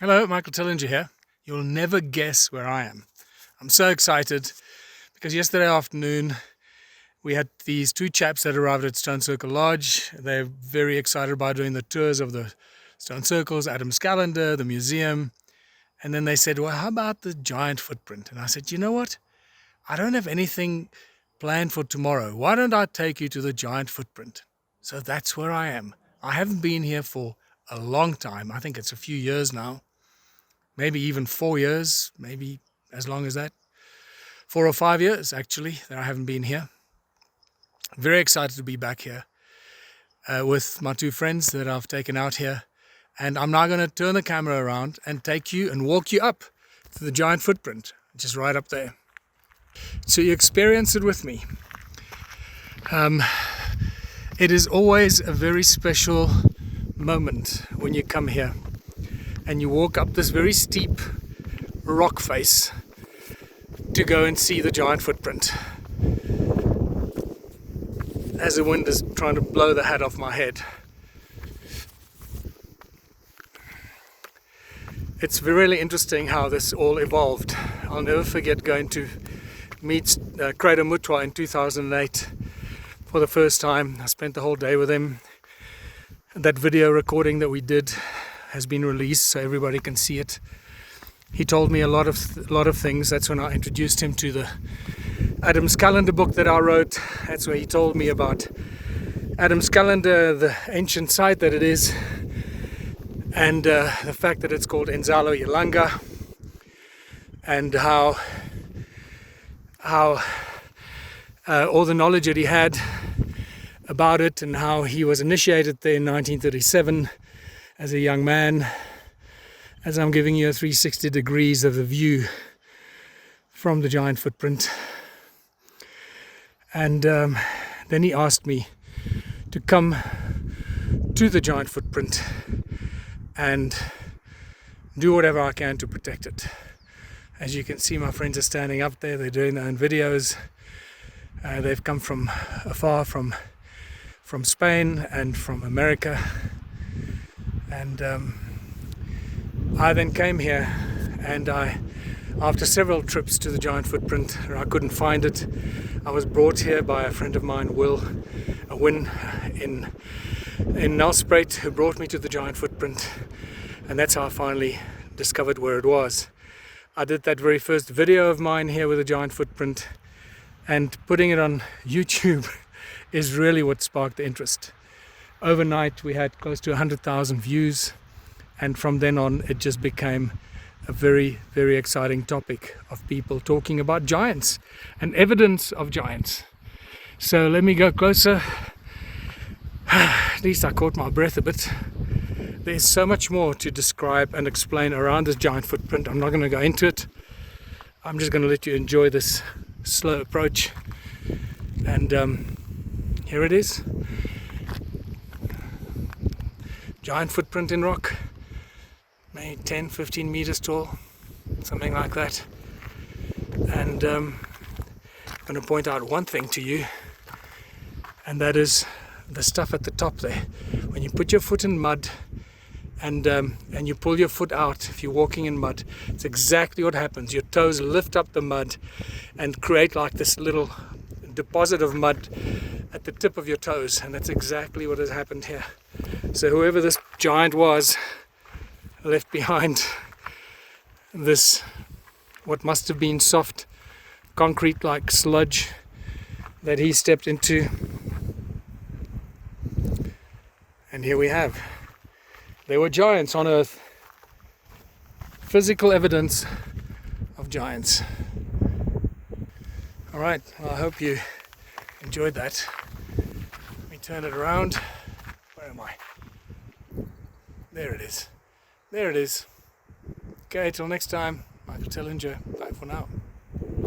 Hello, Michael Tillinger here. You'll never guess where I am. I'm so excited because yesterday afternoon we had these two chaps that arrived at Stone Circle Lodge. They're very excited about doing the tours of the Stone Circles, Adam's Calendar, the museum. And then they said, well, how about the giant footprint? And I said, you know what? I don't have anything planned for tomorrow. Why don't I take you to the giant footprint? So that's where I am. I haven't been here for a long time. I think it's a few years now. Maybe even 4 years, maybe as long as that. 4 or 5 years, actually, that I haven't been here. Very excited to be back here with my two friends that I've taken out here. And I'm now going to turn the camera around and take you and walk you up to the giant footprint, just right up there. So you experience it with me. It is always a very special moment when you come here and you walk up this very steep rock face to go and see the giant footprint, as the wind is trying to blow the hat off my head. It's really interesting how this all evolved. I'll never forget going to meet Crater Mutwa in 2008 for the first time. I spent the whole day with him. That video recording that we did has been released so everybody can see it. He told me a lot of things. That's when I introduced him to the Adam's Calendar book that I wrote. That's where he told me about Adam's Calendar, the ancient site that it is, and the fact that it's called Enzalo Yalanga, and how all the knowledge that he had about it, and how he was initiated there in 1937 as a young man, as I'm giving you a 360 degrees of the view from the giant footprint. And then he asked me to come to the giant footprint and do whatever I can to protect it. As you can see, my friends are standing up there. They're doing their own videos. They've come from afar, from Spain and from America. And I then came here, and after several trips to the giant footprint where I couldn't find it, I was brought here by a friend of mine, Win in Nelspruit, who brought me to the giant footprint, and that's how I finally discovered where it was. I did that very first video of mine here with the giant footprint, and putting it on YouTube is really what sparked the interest. Overnight we had close to 100,000 views, and from then on it just became a very, very exciting topic of people talking about giants and evidence of giants. So let me go closer. At least I caught my breath a bit. There's so much more to describe and explain around this giant footprint. I'm not going to go into it. I'm just going to let you enjoy this slow approach. And here it is. Giant footprint in rock. Maybe 10-15 meters tall, something like that. And I'm going to point out one thing to you, and that is the stuff at the top there. When you put your foot in mud and you pull your foot out, if you're walking in mud, it's exactly what happens. Your toes lift up the mud and create like this little deposit of mud at the tip of your toes, and that's exactly what has happened here. So whoever this giant was left behind this, what must have been soft concrete like sludge that he stepped into, and here we have, there were giants on earth, physical evidence of giants. Alright, well, I hope you enjoyed that. Let me turn it around. Where am I? There it is. There it is. Okay, till next time, Michael Tillinger. Bye for now.